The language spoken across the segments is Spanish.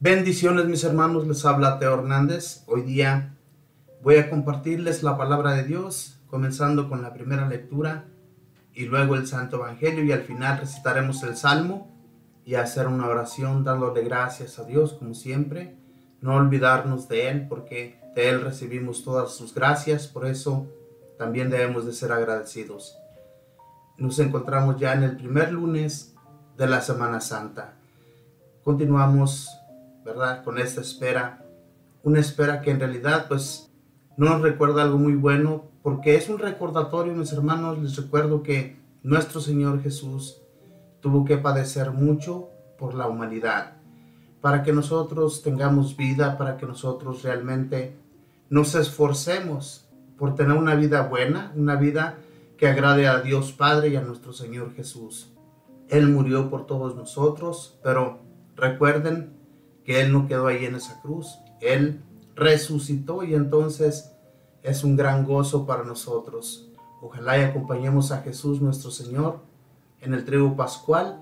Bendiciones, mis hermanos, les habla Teo Hernández. Hoy día voy a compartirles la palabra de Dios, comenzando con la primera lectura y luego el Santo Evangelio, y al final recitaremos el Salmo y hacer una oración dándole gracias a Dios como siempre. No olvidarnos de Él, porque de Él recibimos todas sus gracias, por eso también debemos de ser agradecidos. Nos encontramos ya en el primer lunes de la Semana Santa. Continuamos, ¿verdad?, con esta espera, una espera que en realidad pues no nos recuerda algo muy bueno, porque es un recordatorio, mis hermanos. Les recuerdo que nuestro Señor Jesús tuvo que padecer mucho por la humanidad, para que nosotros tengamos vida, para que nosotros realmente nos esforcemos por tener una vida buena, una vida que agrade a Dios Padre y a nuestro Señor Jesús. Él murió por todos nosotros, pero recuerden que Él no quedó ahí en esa cruz. Él resucitó, y entonces es un gran gozo para nosotros. Ojalá y acompañemos a Jesús nuestro Señor en el triduo pascual.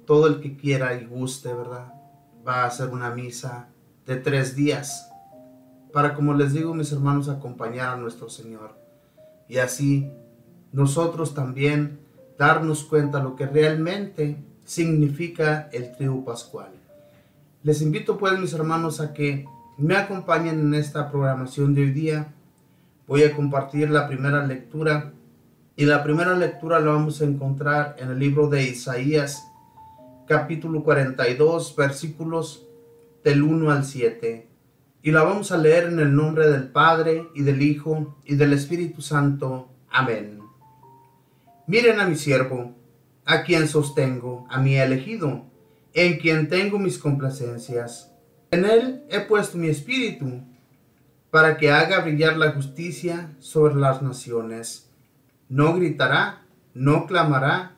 Todo el que quiera y guste, ¿verdad?, va a hacer una misa de 3 días para, como les digo, mis hermanos, acompañar a nuestro Señor, y así nosotros también darnos cuenta lo que realmente significa el triduo pascual. Les invito pues, mis hermanos, a que me acompañen en esta programación de hoy día. Voy a compartir la primera lectura, y la primera lectura la vamos a encontrar en el libro de Isaías, capítulo 42, versículos del 1 al 7. Y la vamos a leer en el nombre del Padre, y del Hijo, y del Espíritu Santo. Amén. Miren a mi siervo, a quien sostengo, a mi elegido, en quien tengo mis complacencias. En él he puesto mi espíritu, para que haga brillar la justicia sobre las naciones. No gritará, no clamará,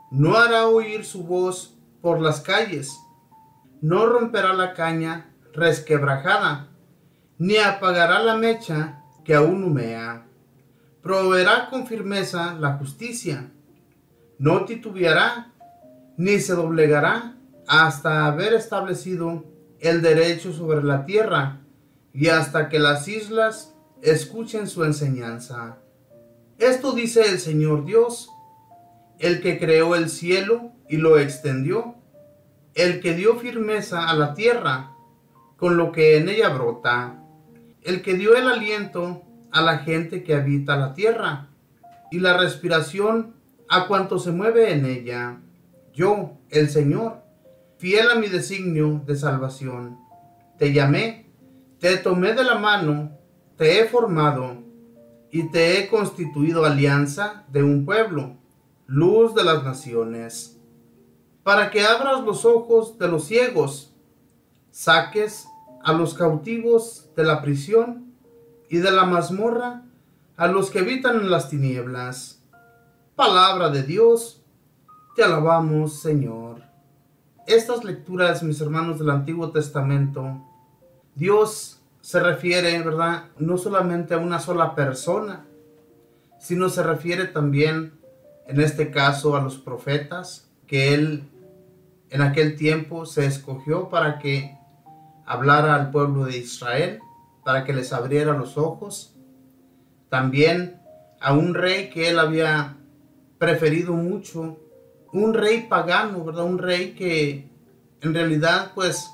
no hará oír su voz por las calles, no romperá la caña resquebrajada, ni apagará la mecha que aún humea. Proveerá con firmeza la justicia, no titubeará, ni se doblegará, hasta haber establecido el derecho sobre la tierra, y hasta que las islas escuchen su enseñanza. Esto dice el Señor Dios, el que creó el cielo y lo extendió, el que dio firmeza a la tierra con lo que en ella brota, el que dio el aliento a la gente que habita la tierra, y la respiración a cuanto se mueve en ella. Yo, el Señor, fiel a mi designio de salvación, te llamé, te tomé de la mano, te he formado, y te he constituido alianza de un pueblo, luz de las naciones, para que abras los ojos de los ciegos, saques a los cautivos de la prisión, y de la mazmorra a los que habitan en las tinieblas. Palabra de Dios, te alabamos, Señor. Estas lecturas, mis hermanos, del Antiguo Testamento, Dios se refiere, ¿verdad?, no solamente a una sola persona, sino se refiere también, en este caso, a los profetas que Él en aquel tiempo se escogió para que hablara al pueblo de Israel, para que les abriera los ojos. También a un rey que Él había preferido mucho, un rey pagano, ¿verdad?, un rey que en realidad pues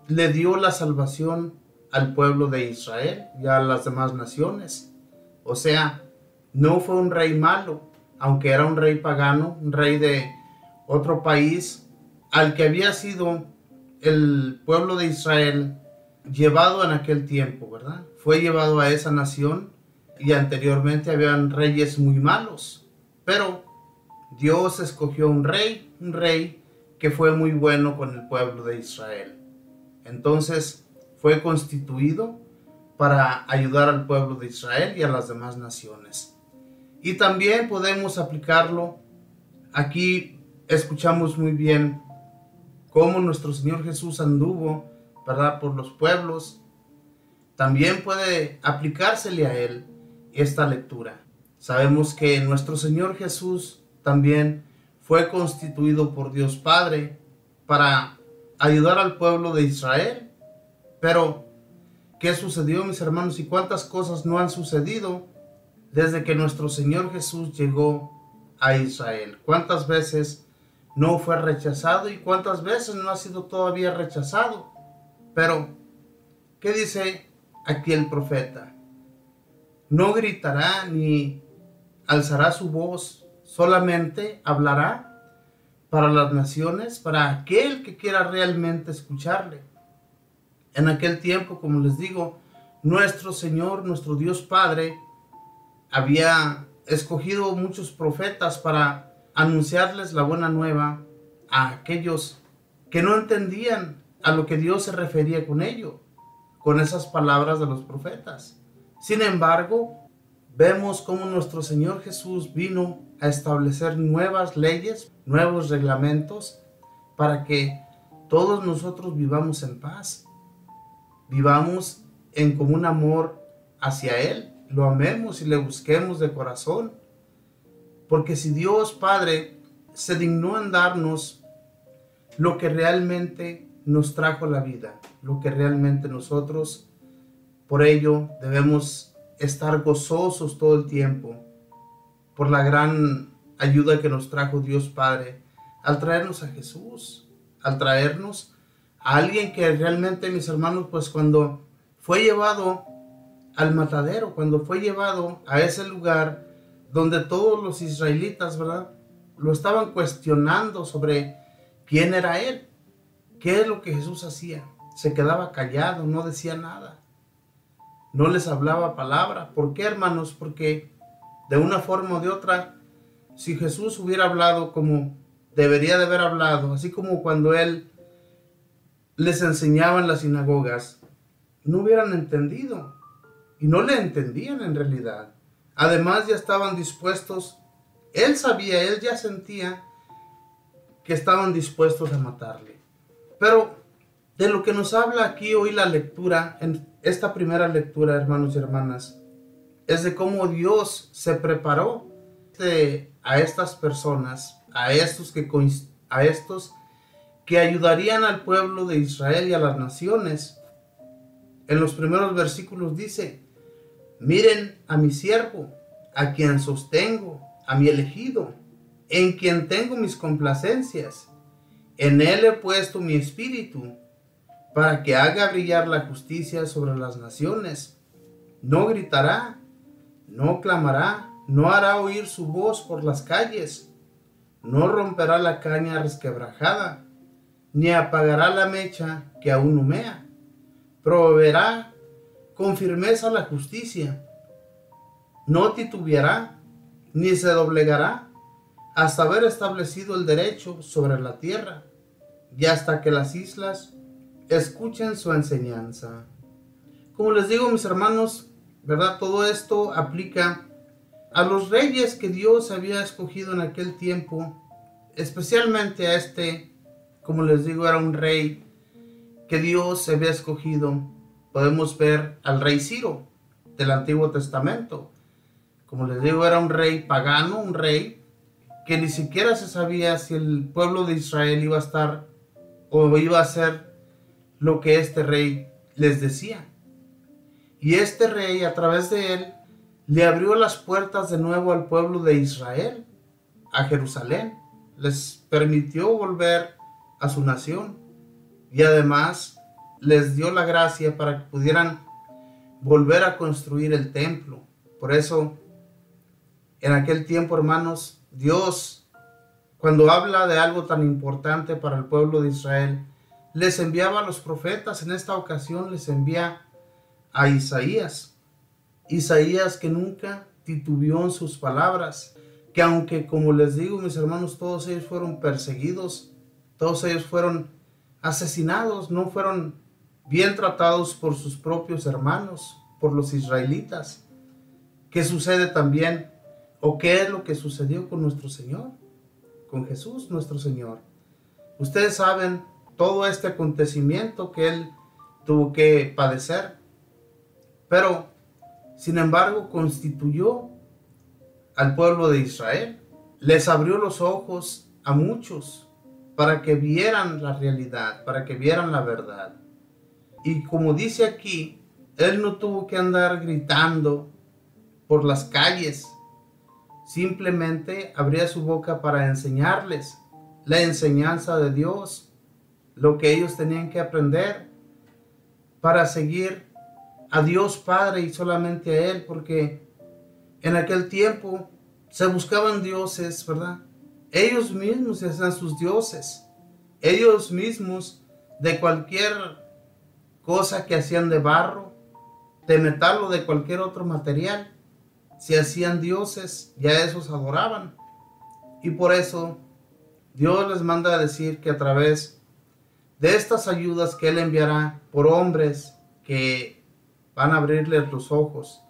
le dio la salvación al pueblo de Israel y a las demás naciones. O sea, no fue un rey malo, aunque era un rey pagano, un rey de otro país, al que había sido el pueblo de Israel llevado en aquel tiempo, ¿verdad? Fue llevado a esa nación, y anteriormente habían reyes muy malos, pero Dios escogió un rey que fue muy bueno con el pueblo de Israel. Entonces fue constituido para ayudar al pueblo de Israel y a las demás naciones. Y también podemos aplicarlo. Aquí escuchamos muy bien cómo nuestro Señor Jesús anduvo, ¿verdad?, por los pueblos. También puede aplicársele a Él esta lectura. Sabemos que nuestro Señor Jesús también fue constituido por Dios Padre para ayudar al pueblo de Israel. Pero, ¿qué sucedió, mis hermanos? ¿Y cuántas cosas no han sucedido desde que nuestro Señor Jesús llegó a Israel? ¿Cuántas veces no fue rechazado y cuántas veces no ha sido todavía rechazado? Pero, ¿qué dice aquí el profeta? No gritará ni alzará su voz, solamente hablará para las naciones, para aquel que quiera realmente escucharle. En aquel tiempo, como les digo, nuestro Señor, nuestro Dios Padre, había escogido muchos profetas para anunciarles la buena nueva a aquellos que no entendían a lo que Dios se refería con ello, con esas palabras de los profetas. Sin embargo, vemos cómo nuestro Señor Jesús vino a establecer nuevas leyes, nuevos reglamentos, para que todos nosotros vivamos en paz, vivamos en común amor hacia Él, lo amemos y le busquemos de corazón. Porque si Dios Padre se dignó en darnos lo que realmente nos trajo la vida, lo que realmente nosotros, por ello debemos estar gozosos todo el tiempo, por la gran ayuda que nos trajo Dios Padre al traernos a Jesús, al traernos a alguien que realmente, mis hermanos, pues cuando fue llevado al matadero, cuando fue llevado a ese lugar donde todos los israelitas, ¿verdad?, lo estaban cuestionando sobre quién era Él, qué es lo que Jesús hacía. Se quedaba callado, no decía nada, no les hablaba palabra. ¿Por qué, hermanos? Porque de una forma o de otra, si Jesús hubiera hablado como debería de haber hablado, así como cuando Él les enseñaba en las sinagogas, no hubieran entendido y no le entendían en realidad. Además, ya estaban dispuestos, Él sabía, Él ya sentía que estaban dispuestos a matarle. Pero de lo que nos habla aquí hoy la lectura, en esta primera lectura, hermanos y hermanas, es de cómo Dios se preparó a estas personas, a estos que ayudarían al pueblo de Israel y a las naciones. En los primeros versículos dice: miren a mi siervo, a quien sostengo, a mi elegido, en quien tengo mis complacencias. En él he puesto mi espíritu, para que haga brillar la justicia sobre las naciones. No gritará, no clamará, no hará oír su voz por las calles, no romperá la caña resquebrajada, ni apagará la mecha que aún humea. Proveerá con firmeza la justicia, no titubeará, ni se doblegará, hasta haber establecido el derecho sobre la tierra, y hasta que las islas escuchen su enseñanza. Como les digo, mis hermanos, ¿verdad? Todo esto aplica a los reyes que Dios había escogido en aquel tiempo, especialmente a como les digo, era un rey que Dios había escogido. Podemos ver al rey Ciro del Antiguo Testamento. Como les digo, era un rey pagano, un rey que ni siquiera se sabía si el pueblo de Israel iba a estar o iba a hacer lo que este rey les decía. Y este rey, a través de él, le abrió las puertas de nuevo al pueblo de Israel, a Jerusalén. Les permitió volver a su nación y además les dio la gracia para que pudieran volver a construir el templo. Por eso, en aquel tiempo, hermanos, Dios, cuando habla de algo tan importante para el pueblo de Israel, les enviaba a los profetas. En esta ocasión les envía a Isaías. Isaías, que nunca titubeó en sus palabras, que aunque, como les digo, mis hermanos, todos ellos fueron perseguidos, todos ellos fueron asesinados, no fueron bien tratados por sus propios hermanos, por los israelitas. ¿Qué sucede también? ¿O qué es lo que sucedió con nuestro Señor? Con Jesús, nuestro Señor. Ustedes saben todo este acontecimiento que Él tuvo que padecer, pero sin embargo constituyó al pueblo de Israel. Les abrió los ojos a muchos para que vieran la realidad, para que vieran la verdad. Y como dice aquí, él no tuvo que andar gritando por las calles, simplemente abría su boca para enseñarles la enseñanza de Dios, lo que ellos tenían que aprender para seguir a Dios Padre y solamente a Él, porque en aquel tiempo se buscaban dioses, ¿verdad? Ellos mismos se hacían sus dioses, ellos mismos de cualquier cosa que hacían de barro, de metal o de cualquier otro material, se hacían dioses y a esos adoraban. Y por eso Dios les manda a decir que a través de estas ayudas que Él enviará por hombres que van a abrirles los ojos,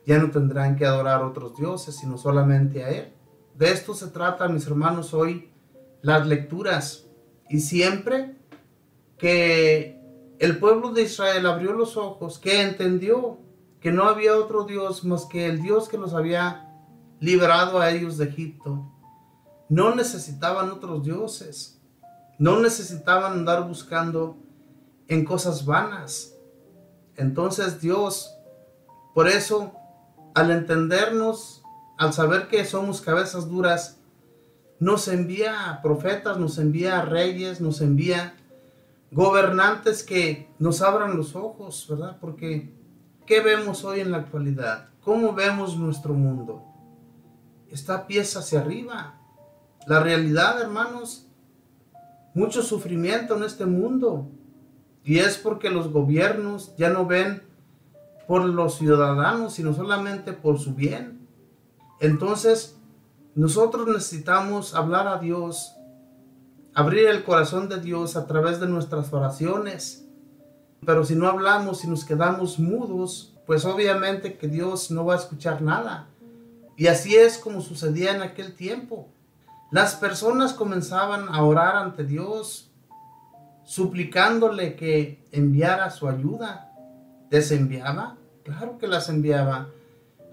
ya no tendrán que adorar a otros dioses, sino solamente a Él. De esto se trata, mis hermanos, hoy las lecturas. Y siempre que el pueblo de Israel abrió los ojos, que entendió que no había otro Dios más que el Dios que los había liberado a ellos de Egipto, no necesitaban otros dioses, no necesitaban andar buscando en cosas vanas. Entonces Dios, por eso, al entendernos, al saber que somos cabezas duras, nos envía profetas, nos envía reyes, nos envía gobernantes que nos abran los ojos, ¿verdad? Porque ¿qué vemos hoy en la actualidad? ¿Cómo vemos nuestro mundo? Está pies hacia arriba. La realidad, hermanos, mucho sufrimiento en este mundo. Y es porque los gobiernos ya no ven por los ciudadanos, sino solamente por su bien. Entonces, nosotros necesitamos hablar a Dios, abrir el corazón de Dios a través de nuestras oraciones. Pero si no hablamos, si nos quedamos mudos, pues obviamente que Dios no va a escuchar nada. Y así es como sucedía en aquel tiempo. Las personas comenzaban a orar ante Dios, suplicándole que enviara su ayuda. ¿Les enviaba? Claro que las enviaba.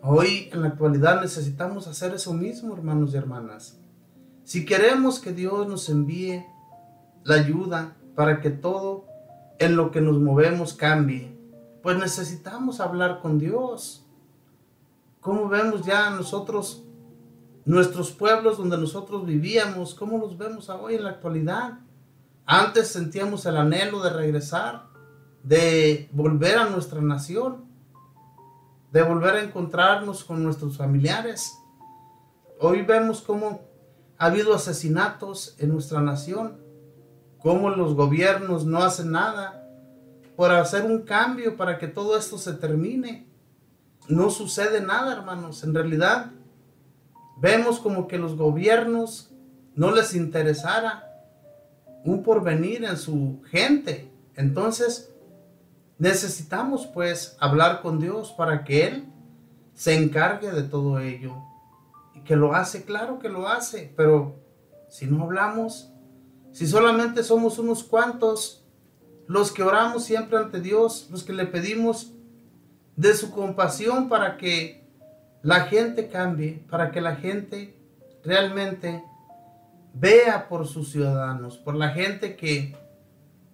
Hoy, en la actualidad, necesitamos hacer eso mismo, hermanos y hermanas. Si queremos que Dios nos envíe la ayuda para que todo en lo que nos movemos cambie, pues necesitamos hablar con Dios. ¿Cómo vemos ya nosotros, nuestros pueblos donde nosotros vivíamos, cómo los vemos hoy en la actualidad? Antes sentíamos el anhelo de regresar, de volver a nuestra nación, de volver a encontrarnos con nuestros familiares. Hoy vemos cómo ha habido asesinatos en nuestra nación, cómo los gobiernos no hacen nada por hacer un cambio para que todo esto se termine. No sucede nada, hermanos. En realidad, vemos como que los gobiernos no les interesara un porvenir en su gente. Entonces, necesitamos pues hablar con Dios para que Él se encargue de todo ello. Y que lo hace, claro que lo hace, pero si no hablamos, si solamente somos unos cuantos los que oramos siempre ante Dios, los que le pedimos de su compasión para que la gente cambie, para que la gente realmente vea por sus ciudadanos, por la gente que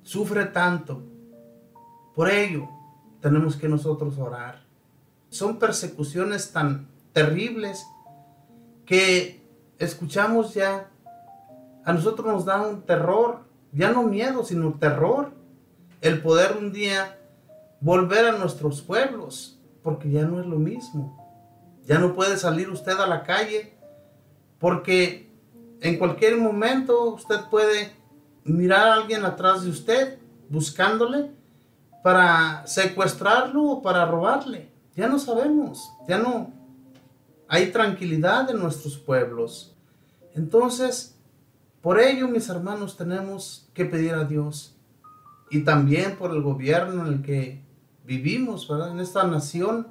sufre tanto. Por ello tenemos que nosotros orar. Son persecuciones tan terribles que escuchamos ya. A nosotros nos da un terror, ya no miedo, sino terror, el poder un día volver a nuestros pueblos, porque ya no es lo mismo. Ya no puede salir usted a la calle, porque en cualquier momento usted puede mirar a alguien atrás de usted, buscándole para secuestrarlo o para robarle. Ya no sabemos, ya no hay tranquilidad en nuestros pueblos. Entonces, por ello, mis hermanos, tenemos que pedir a Dios, y también por el gobierno en el que vivimos, ¿verdad? En esta nación,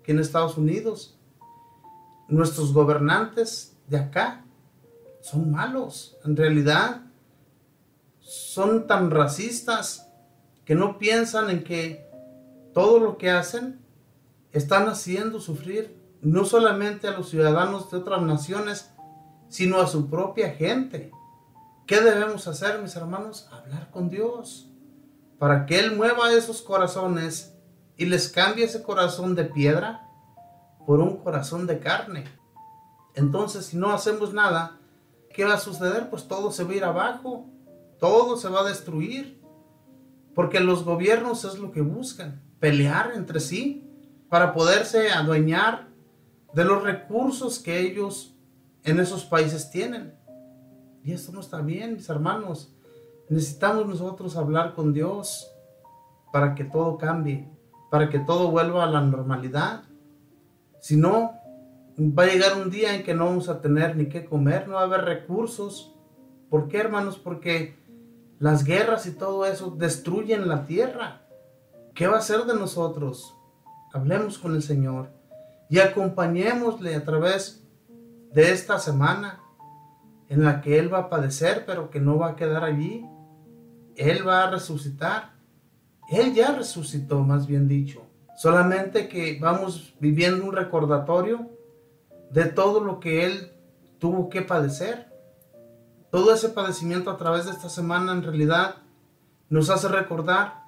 que en Estados Unidos, nuestros gobernantes de acá son malos. En realidad, son tan racistas que no piensan en que todo lo que hacen están haciendo sufrir no solamente a los ciudadanos de otras naciones, sino a su propia gente, ¿Qué debemos hacer, mis hermanos? Hablar con Dios para que Él mueva esos corazones y les cambie ese corazón de piedra por un corazón de carne. Entonces, si no hacemos nada, ¿qué va a suceder? Pues todo se va a ir abajo, todo se va a destruir, porque los gobiernos es lo que buscan, pelear entre sí para poderse adueñar de los recursos que ellos en esos países tienen. Y esto no está bien, mis hermanos. Necesitamos nosotros hablar con Dios para que todo cambie, para que todo vuelva a la normalidad. Si no, va a llegar un día en que no vamos a tener ni qué comer, no va a haber recursos. ¿Por qué, hermanos? Porque las guerras y todo eso destruyen la tierra. ¿Qué va a hacer de nosotros? Hablemos con el Señor y acompañémosle a través de esta semana en la que Él va a padecer, pero que no va a quedar allí. Él va a resucitar. Él ya resucitó, más bien dicho. Solamente que vamos viviendo un recordatorio de todo lo que Él tuvo que padecer. Todo ese padecimiento a través de esta semana en realidad nos hace recordar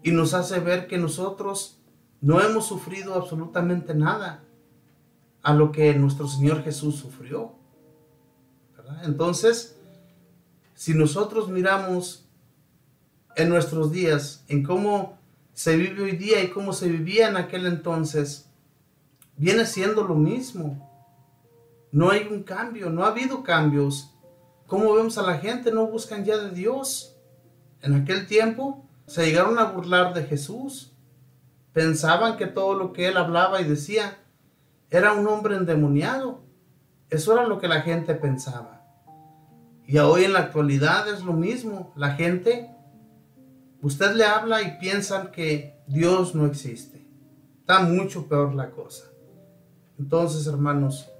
y nos hace ver que nosotros no hemos sufrido absolutamente nada a lo que nuestro Señor Jesús sufrió, ¿verdad? Entonces, si nosotros miramos en nuestros días, en cómo se vive hoy día y cómo se vivía en aquel entonces, viene siendo lo mismo. No hay un cambio, no ha habido cambios. ¿Cómo vemos a la gente? No buscan ya de Dios. En aquel tiempo se llegaron a burlar de Jesús. Pensaban que todo lo que Él hablaba y decía era un hombre endemoniado. Eso era lo que la gente pensaba. Y hoy en la actualidad es lo mismo. La gente, usted le habla y piensan que Dios no existe. Está mucho peor la cosa. Entonces, hermanos,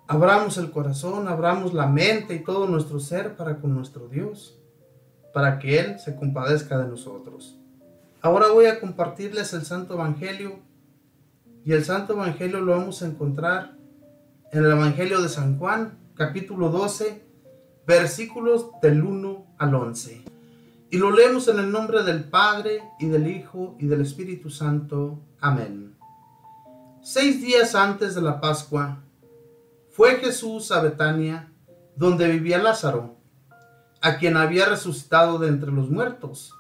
abramos el corazón, abramos la mente y todo nuestro ser para con nuestro Dios, para que Él se compadezca de nosotros. Ahora voy a compartirles el Santo Evangelio, y el Santo Evangelio lo vamos a encontrar en el Evangelio de San Juan, capítulo 12, versículos del 1 al 11. Y lo leemos en el nombre del Padre, y del Hijo, y del Espíritu Santo. Amén. 6 días antes de la Pascua, fue Jesús a Betania, donde vivía Lázaro, a quien había resucitado de entre los muertos.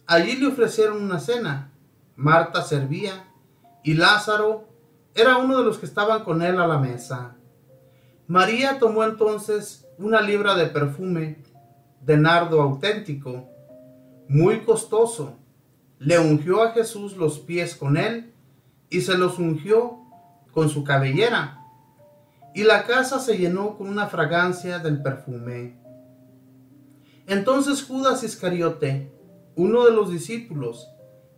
Allí le ofrecieron una cena. Marta servía, y Lázaro era uno de los que estaban con él a la mesa. María tomó entonces una libra de perfume de nardo auténtico, muy costoso. Le ungió a Jesús los pies con él, y se los ungió con su cabellera. Y la casa se llenó con una fragancia del perfume. Entonces Judas Iscariote, uno de los discípulos,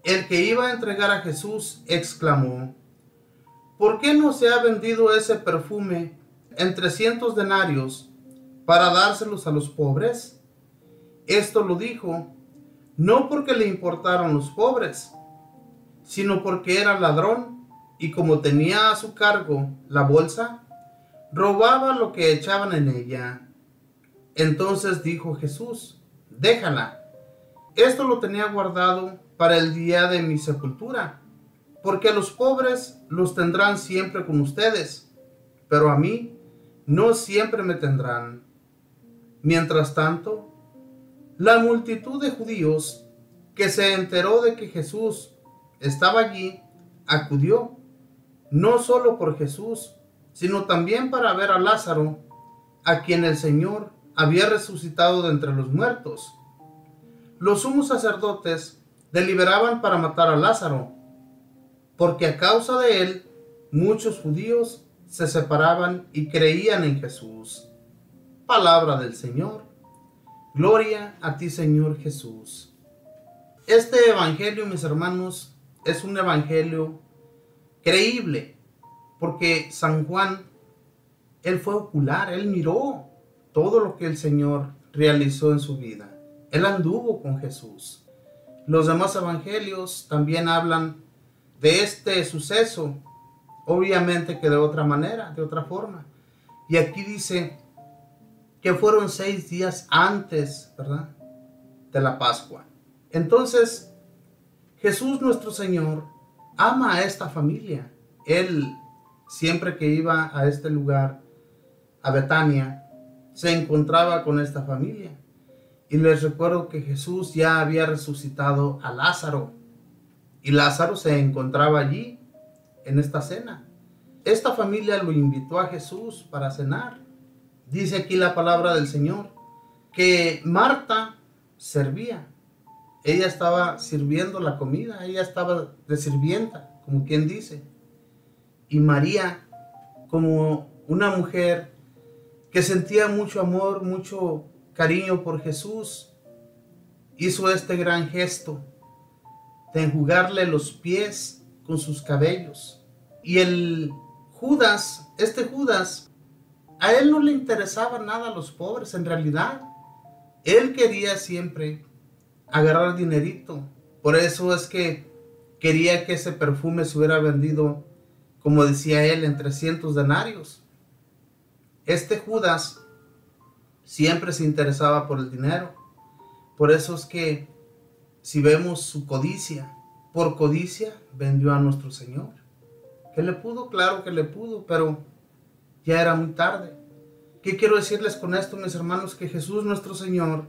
el que iba a entregar a Jesús, exclamó: ¿por qué no se ha vendido ese perfume en 300 denarios para dárselos a los pobres? Esto lo dijo no porque le importaran los pobres, sino porque era ladrón, y como tenía a su cargo la bolsa, robaba lo que echaban en ella. Entonces dijo Jesús: déjala, esto lo tenía guardado para el día de mi sepultura, porque a los pobres los tendrán siempre con ustedes, pero a mí no siempre me tendrán. Mientras tanto, la multitud de judíos que se enteró de que Jesús estaba allí, acudió, no solo por Jesús, sino también para ver a Lázaro, a quien el Señor había resucitado de entre los muertos. Los sumos sacerdotes deliberaban para matar a Lázaro, porque a causa de él muchos judíos se separaban y creían en Jesús. Palabra del Señor. Gloria a ti, Señor Jesús. Este evangelio, mis hermanos, es un evangelio creíble, porque San Juan, él fue ocular, él miró todo lo que el Señor realizó en su vida. Él anduvo con Jesús. Los demás evangelios también hablan de este suceso, obviamente que de otra manera, de otra forma. Y aquí dice que fueron 6 días antes, ¿verdad?, de la Pascua. Entonces, Jesús nuestro Señor ama a esta familia. Él, siempre que iba a este lugar, a Betania, se encontraba con esta familia. Y les recuerdo que Jesús ya había resucitado a Lázaro. Y Lázaro se encontraba allí, en esta cena. Esta familia lo invitó a Jesús para cenar. Dice aquí la palabra del Señor, que Marta servía. Ella estaba sirviendo la comida, ella estaba de sirvienta, como quien dice. Y María, como una mujer que sentía mucho amor, mucho cariño por Jesús, hizo este gran gesto de enjugarle los pies con sus cabellos. Y el Judas, este Judas, a él no le interesaba nada a los pobres, en realidad. Él quería siempre agarrar dinerito. Por eso es que quería que ese perfume se hubiera vendido, como decía él, en 300 denarios. Este Judas siempre se interesaba por el dinero. Por eso es que si vemos su codicia, por codicia vendió a nuestro Señor. ¿Que le pudo? Claro que le pudo, pero ya era muy tarde. ¿Qué quiero decirles con esto, mis hermanos? Que Jesús nuestro Señor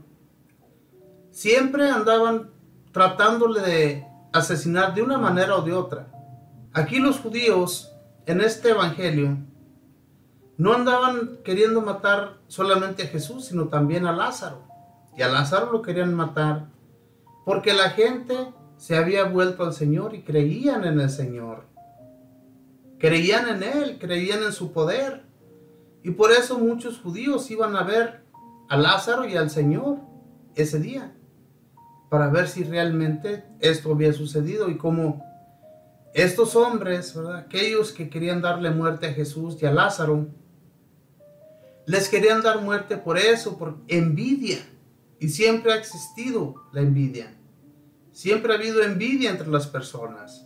siempre andaban tratándole de asesinar de una manera o de otra. Aquí los judíos, en este evangelio, no andaban queriendo matar solamente a Jesús, sino también a Lázaro. Y a Lázaro lo querían matar porque la gente se había vuelto al Señor y creían en el Señor. Creían en Él, creían en su poder. Y por eso muchos judíos iban a ver a Lázaro y al Señor ese día, para ver si realmente esto había sucedido. Y como estos hombres, ¿verdad?, aquellos que querían darle muerte a Jesús y a Lázaro, les querían dar muerte por eso, por envidia. Y siempre ha existido la envidia. Siempre ha habido envidia entre las personas.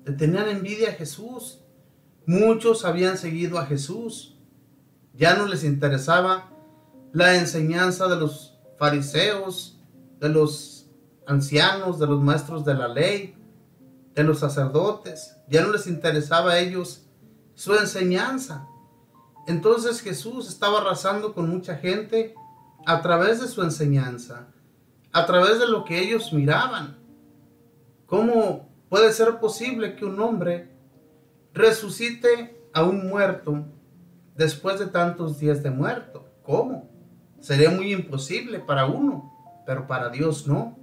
Le tenían envidia a Jesús. Muchos habían seguido a Jesús. Ya no les interesaba la enseñanza de los fariseos, de los ancianos, de los maestros de la ley, de los sacerdotes. Ya no les interesaba a ellos su enseñanza. Entonces Jesús estaba arrasando con mucha gente a través de su enseñanza, a través de lo que ellos miraban. ¿Cómo puede ser posible que un hombre resucite a un muerto después de tantos días de muerto? ¿Cómo? Sería muy imposible para uno, pero para Dios no.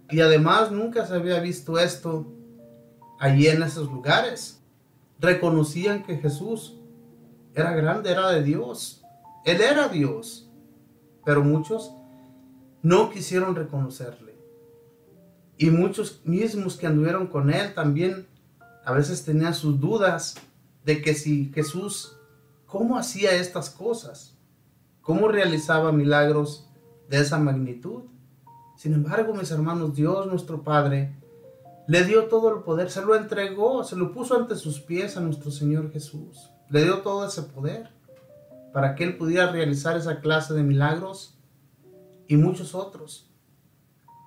Y además nunca se había visto esto allí en esos lugares. Reconocían que Jesús era grande, era de Dios. Él era Dios. Pero muchos no quisieron reconocerle. Y muchos mismos que anduvieron con él también a veces tenían sus dudas de que si Jesús, ¿cómo hacía estas cosas? ¿Cómo realizaba milagros de esa magnitud? Sin embargo, mis hermanos, Dios nuestro Padre le dio todo el poder, se lo entregó, se lo puso ante sus pies a nuestro Señor Jesús. Le dio todo ese poder para que Él pudiera realizar esa clase de milagros y muchos otros.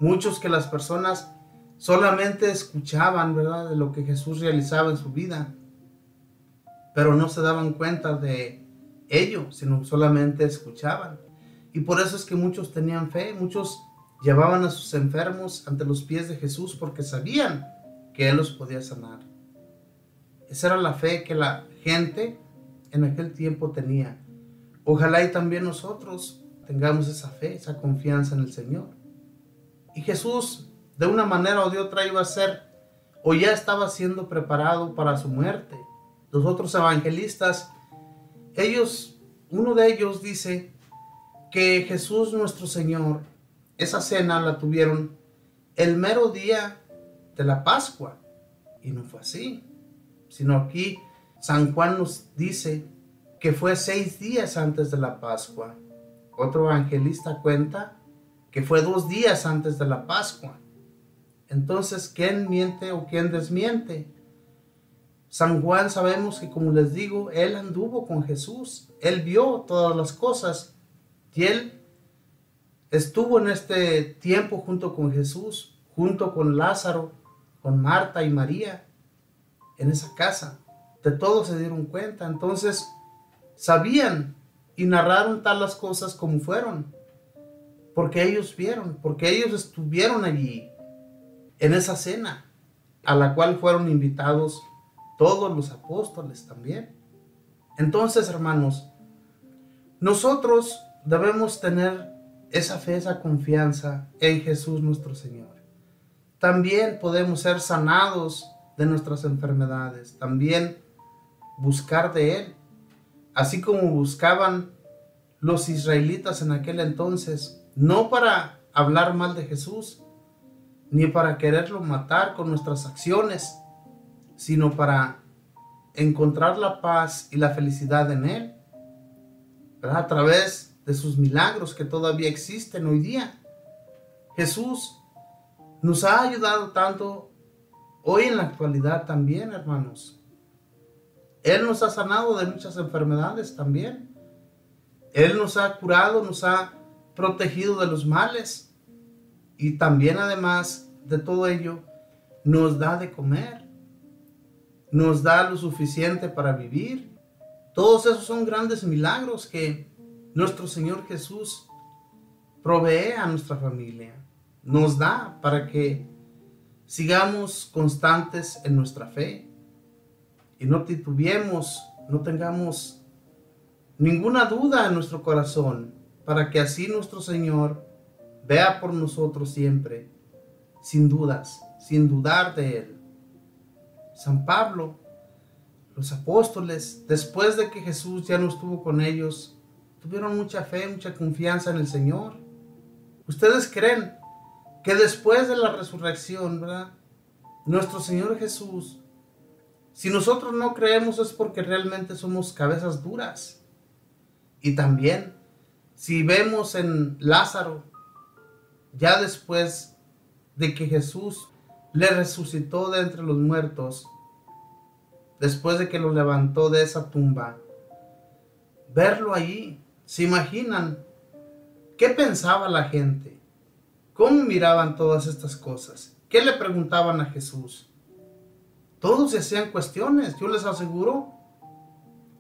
Muchos que las personas solamente escuchaban, ¿verdad?, de lo que Jesús realizaba en su vida, pero no se daban cuenta de ello, sino solamente escuchaban. Y por eso es que muchos tenían fe, muchos llevaban a sus enfermos ante los pies de Jesús porque sabían que Él los podía sanar. Esa era la fe que la gente en aquel tiempo tenía. Ojalá y también nosotros tengamos esa fe, esa confianza en el Señor. Y Jesús, de una manera o de otra, iba a ser, o ya estaba siendo preparado para su muerte. Los otros evangelistas, uno de ellos dice que Jesús nuestro Señor, esa cena la tuvieron el mero día de la Pascua. Y no fue así, sino aquí San Juan nos dice que fue 6 días antes de la Pascua. Otro evangelista cuenta que fue 2 días antes de la Pascua. Entonces, ¿quién miente o quién desmiente? San Juan, sabemos que, como les digo, él anduvo con Jesús. Él vio todas las cosas Y él estuvo en este tiempo junto con Jesús, junto con Lázaro, con Marta y María, en esa casa. De todo se dieron cuenta. Entonces sabían y narraron tal las cosas como fueron, porque ellos vieron, porque ellos estuvieron allí en esa cena, a la cual fueron invitados todos los apóstoles también. Entonces, hermanos, nosotros debemos tener esa fe, esa confianza en Jesús nuestro Señor. También podemos ser sanados de nuestras enfermedades, también buscar de Él, así como buscaban los israelitas en aquel entonces, no para hablar mal de Jesús, ni para quererlo matar con nuestras acciones, sino para encontrar la paz y la felicidad en Él, ¿verdad? A través de sus milagros que todavía existen hoy día. Jesús nos ha ayudado tanto hoy en la actualidad también, hermanos. Él nos ha sanado de muchas enfermedades también. Él nos ha curado, nos ha protegido de los males. Y también, además de todo ello, nos da de comer. Nos da lo suficiente para vivir. Todos esos son grandes milagros que nuestro Señor Jesús provee a nuestra familia. Nos da para que sigamos constantes en nuestra fe y no titubeemos, no tengamos ninguna duda en nuestro corazón, para que así nuestro Señor vea por nosotros siempre, sin dudas, sin dudar de Él. San Pablo, los apóstoles, después de que Jesús ya no estuvo con ellos, tuvieron mucha fe, mucha confianza en el Señor. ¿Ustedes creen que después de la resurrección, ¿verdad?, nuestro Señor Jesús, si nosotros no creemos es porque realmente somos cabezas duras? Y también, si vemos en Lázaro, ya después de que Jesús le resucitó de entre los muertos, después de que lo levantó de esa tumba, verlo allí, ¿se imaginan qué pensaba la gente? ¿Cómo miraban todas estas cosas? ¿Qué le preguntaban a Jesús? Todos se hacían cuestiones. Yo les aseguro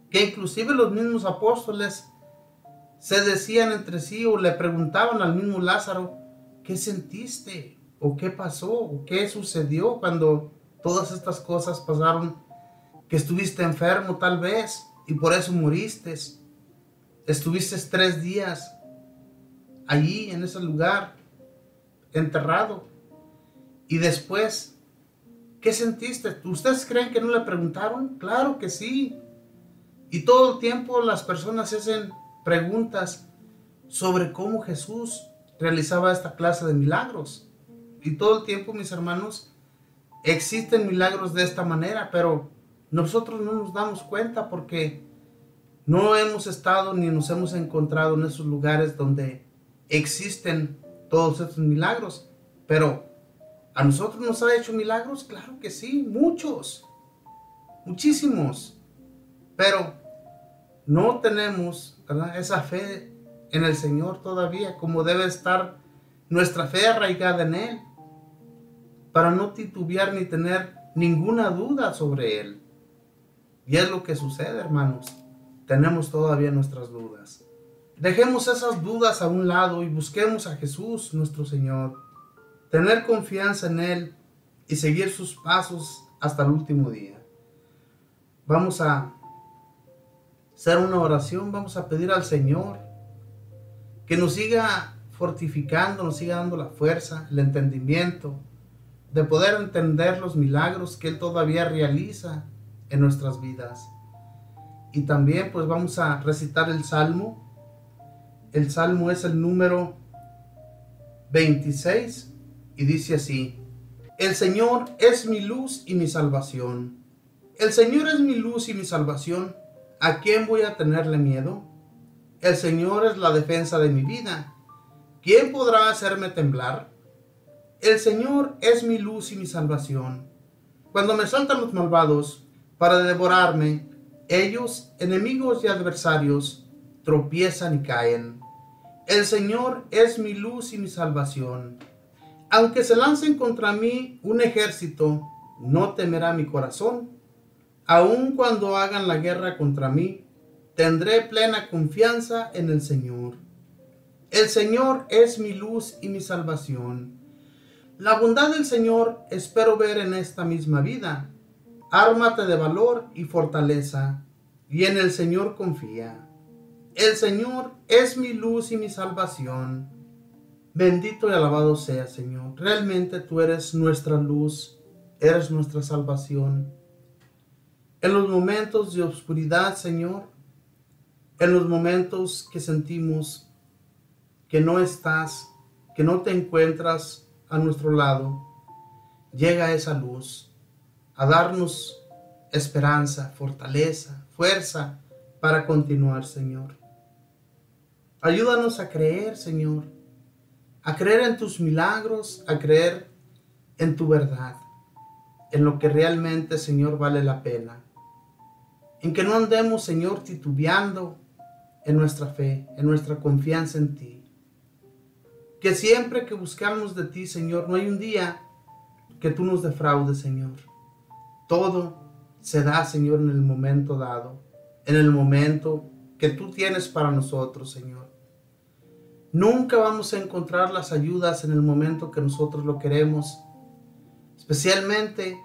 que inclusive los mismos apóstoles se decían entre sí o le preguntaban al mismo Lázaro, ¿qué sentiste? ¿O qué pasó? ¿O qué sucedió cuando todas estas cosas pasaron? Que estuviste enfermo tal vez y por eso moriste. Estuviste 3 días allí en ese lugar, enterrado. Y después, ¿qué sentiste? ¿Ustedes creen que no le preguntaron? Claro que sí. Y todo el tiempo las personas hacen preguntas sobre cómo Jesús realizaba esta clase de milagros. Y todo el tiempo, mis hermanos, existen milagros de esta manera, pero nosotros no nos damos cuenta porque no hemos estado ni nos hemos encontrado en esos lugares donde existen todos estos milagros. Pero ¿a nosotros nos ha hecho milagros? Claro que sí, muchos, muchísimos. Pero no tenemos, ¿verdad?, esa fe en el Señor todavía, como debe estar nuestra fe arraigada en Él, para no titubear ni tener ninguna duda sobre Él. Y es lo que sucede, hermanos. Tenemos todavía nuestras dudas. Dejemos esas dudas a un lado y busquemos a Jesús, nuestro Señor. Tener confianza en Él y seguir sus pasos hasta el último día. Vamos a hacer una oración, vamos a pedir al Señor que nos siga fortificando, nos siga dando la fuerza, el entendimiento, de poder entender los milagros que Él todavía realiza en nuestras vidas. Y también pues vamos a recitar el Salmo. El Salmo es el número 26 y dice así: el Señor es mi luz y mi salvación. El Señor es mi luz y mi salvación. ¿A quién voy a tenerle miedo? El Señor es la defensa de mi vida. ¿Quién podrá hacerme temblar? El Señor es mi luz y mi salvación. Cuando me saltan los malvados para devorarme, ellos, enemigos y adversarios, tropiezan y caen. El Señor es mi luz y mi salvación. Aunque se lancen contra mí un ejército, no temerá mi corazón. Aun cuando hagan la guerra contra mí, tendré plena confianza en el Señor. El Señor es mi luz y mi salvación. La bondad del Señor espero ver en esta misma vida. Ármate de valor y fortaleza, y en el Señor confía. El Señor es mi luz y mi salvación. Bendito y alabado sea, Señor. Realmente tú eres nuestra luz, eres nuestra salvación. En los momentos de oscuridad, Señor, en los momentos que sentimos que no estás, que no te encuentras a nuestro lado, llega esa luz a darnos esperanza, fortaleza, fuerza para continuar, Señor. Ayúdanos a creer, Señor, a creer en tus milagros, a creer en tu verdad, en lo que realmente, Señor, vale la pena. En que no andemos, Señor, titubeando en nuestra fe, en nuestra confianza en ti. Que siempre que buscamos de ti, Señor, no hay un día que tú nos defraudes, Señor. Todo se da, Señor, en el momento dado, en el momento que tú tienes para nosotros, Señor. Nunca vamos a encontrar las ayudas en el momento que nosotros lo queremos, especialmente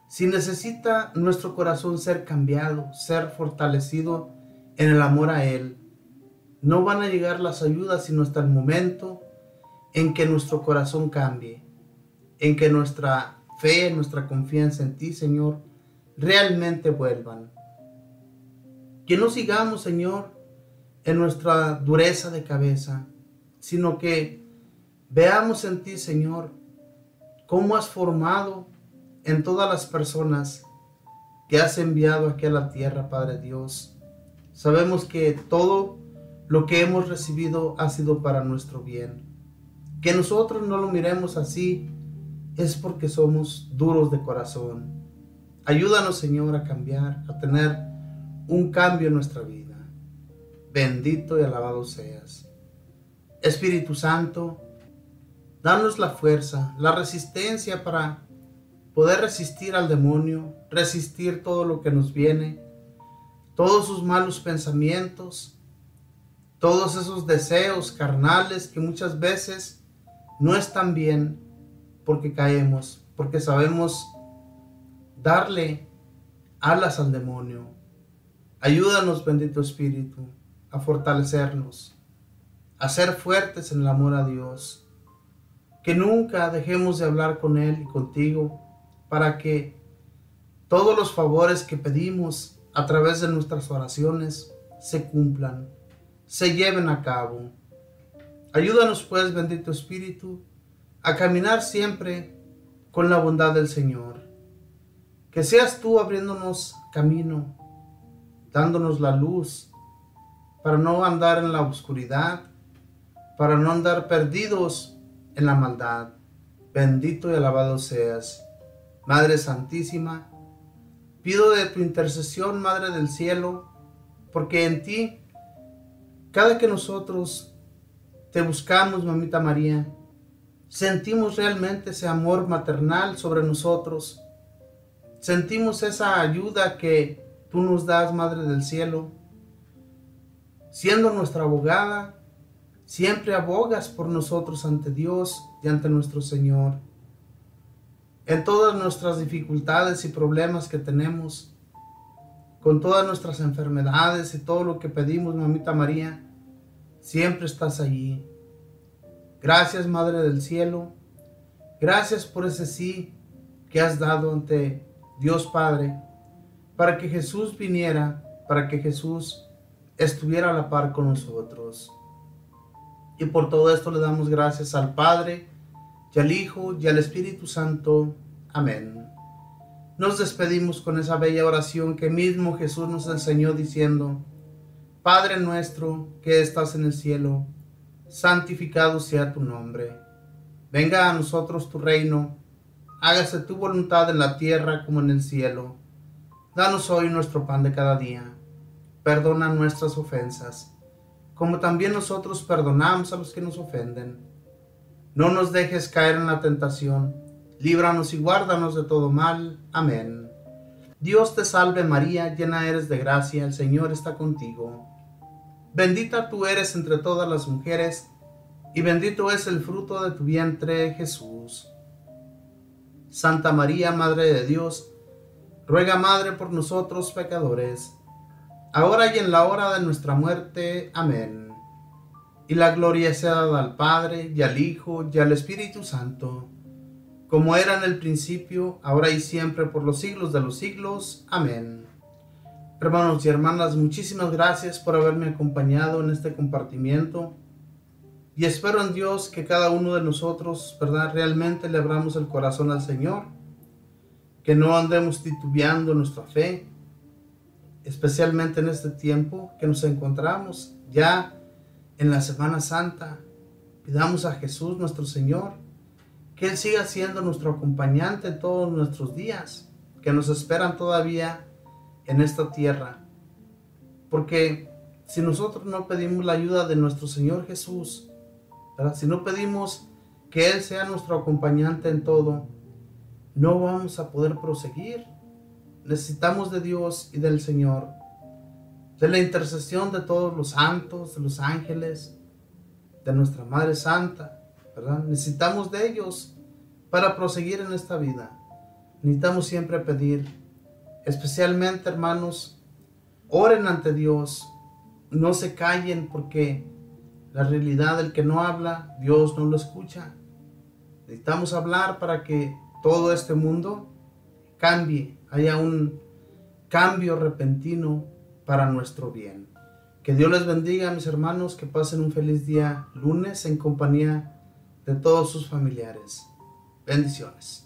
si necesita nuestro corazón ser cambiado, ser fortalecido en el amor a Él. No van a llegar las ayudas sino hasta el momento en que nuestro corazón cambie, en que nuestra fe, nuestra confianza en ti, Señor, realmente vuelvan. Que no sigamos, Señor, en nuestra dureza de cabeza, sino que veamos en ti, Señor, cómo has formado en todas las personas que has enviado aquí a la tierra, Padre Dios. Sabemos que todo lo que hemos recibido ha sido para nuestro bien. Que nosotros no lo miremos así es porque somos duros de corazón. Ayúdanos, Señor, a cambiar, a tener un cambio en nuestra vida. Bendito y alabado seas. Espíritu Santo, danos la fuerza, la resistencia para poder resistir al demonio, resistir todo lo que nos viene, todos sus malos pensamientos, todos esos deseos carnales que muchas veces no están bien porque caemos, porque sabemos darle alas al demonio. Ayúdanos, bendito Espíritu, a fortalecernos, a ser fuertes en el amor a Dios. Que nunca dejemos de hablar con Él y contigo para que todos los favores que pedimos a través de nuestras oraciones se cumplan, se lleven a cabo. Ayúdanos pues, bendito Espíritu, a caminar siempre con la bondad del Señor. Que seas tú abriéndonos camino, dándonos la luz, para no andar en la oscuridad, para no andar perdidos en la maldad. Bendito y alabado seas. Madre Santísima, pido de tu intercesión, Madre del Cielo, porque en ti, cada que nosotros te buscamos, Mamita María, sentimos realmente ese amor maternal sobre nosotros. Sentimos esa ayuda que tú nos das, Madre del Cielo. Siendo nuestra abogada, siempre abogas por nosotros ante Dios y ante nuestro Señor. En todas nuestras dificultades y problemas que tenemos, con todas nuestras enfermedades y todo lo que pedimos, Mamita María, siempre estás allí. Gracias, Madre del Cielo. Gracias por ese sí que has dado ante Dios Padre, para que Jesús viniera, para que Jesús estuviera a la par con nosotros. Y por todo esto le damos gracias al Padre, y al Hijo, y al Espíritu Santo. Amén. Nos despedimos con esa bella oración que mismo Jesús nos enseñó diciendo: Padre nuestro que estás en el cielo, santificado sea tu nombre. Venga a nosotros tu reino, hágase tu voluntad en la tierra como en el cielo. Danos hoy nuestro pan de cada día. Perdona nuestras ofensas, como también nosotros perdonamos a los que nos ofenden. No nos dejes caer en la tentación, líbranos y guárdanos de todo mal. Amén. Dios te salve María, llena eres de gracia, el Señor está contigo. Bendita tú eres entre todas las mujeres, y bendito es el fruto de tu vientre, Jesús. Santa María, Madre de Dios, ruega, Madre, por nosotros pecadores, ahora y en la hora de nuestra muerte. Amén. Y la gloria sea dada al Padre, y al Hijo, y al Espíritu Santo, como era en el principio, ahora y siempre, por los siglos de los siglos. Amén. Hermanos y hermanas, muchísimas gracias por haberme acompañado en este compartimiento. Y espero en Dios que cada uno de nosotros, ¿verdad?, realmente le abramos el corazón al Señor, que no andemos titubeando nuestra fe, especialmente en este tiempo que nos encontramos ya en la Semana Santa. Pidamos a Jesús nuestro Señor que Él siga siendo nuestro acompañante en todos nuestros días, que nos esperan todavía en esta tierra. Porque si nosotros no pedimos la ayuda de nuestro Señor Jesús, ¿verdad?, si no pedimos que Él sea nuestro acompañante en todo, no vamos a poder proseguir. Necesitamos de Dios y del Señor, de la intercesión de todos los santos, de los ángeles, de nuestra Madre Santa, ¿verdad? Necesitamos de ellos para proseguir en esta vida. Necesitamos siempre pedir, especialmente, hermanos, oren ante Dios, no se callen, porque la realidad del que no habla, Dios no lo escucha. Necesitamos hablar para que todo este mundo cambie, haya un cambio repentino para nuestro bien. Que Dios les bendiga, mis hermanos, que pasen un feliz día lunes en compañía de todos sus familiares. Bendiciones.